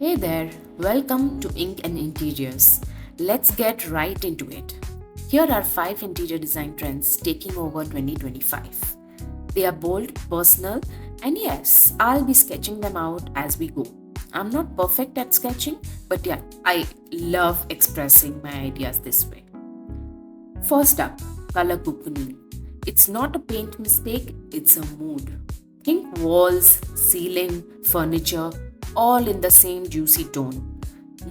Hey there, welcome to Ink and Interiors. Let's get right into it. Here are 5 interior design trends taking over 2025. They are bold, personal, and yes, I'll be sketching them out as we go. I'm not perfect at sketching, but yeah, I love expressing my ideas this way. First up, color cocooning. It's not a paint mistake, it's a mood. Think walls, ceiling, furniture, all in the same juicy tone.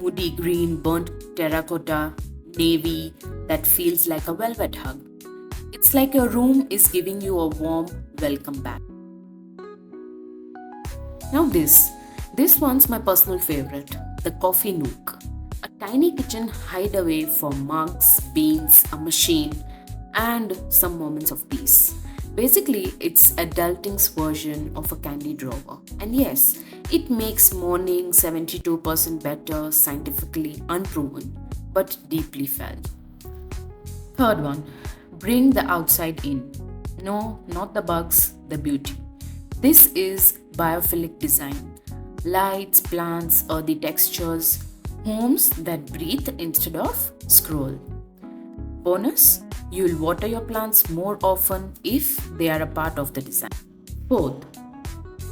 Moody green, burnt terracotta, navy that feels like a velvet hug. It's like your room is giving you a warm welcome back. Now this one's my personal favorite, the coffee nook. A tiny kitchen hideaway for mugs, beans, a machine, and some moments of peace. Basically, it's adulting's version of a candy drawer. And yes, it makes morning 72% better, scientifically unproven, but deeply felt. Third one, bring the outside in. No, not the bugs, the beauty. This is biophilic design. Lights, plants, earthy textures, homes that breathe instead of scroll. Bonus, you'll water your plants more often if they are a part of the design. Fourth,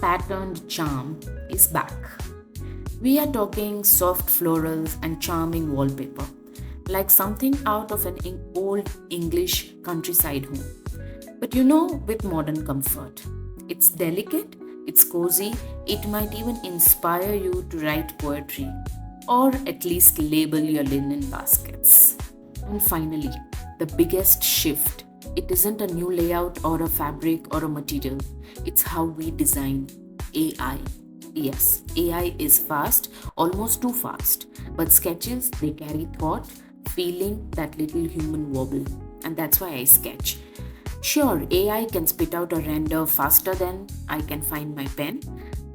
patterned charm is back. We are talking soft florals and charming wallpaper, like something out of an old English countryside home. But with modern comfort. It's delicate, it's cozy, it might even inspire you to write poetry or at least label your linen baskets. And finally, the biggest shift. It isn't a new layout or a fabric or a material. It's how we design AI. Yes, AI is fast, almost too fast. But sketches, they carry thought, feeling, that little human wobble. And that's why I sketch. Sure, AI can spit out a render faster than I can find my pen,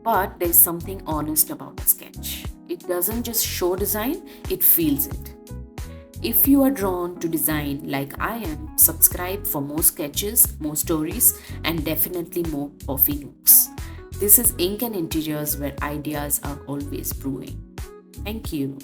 but there's something honest about a sketch. It doesn't just show design, it feels it. If you are drawn to design like I am, subscribe for more sketches, more stories, and definitely more coffee nooks. This is Ink and Interiors where ideas are always brewing. Thank you.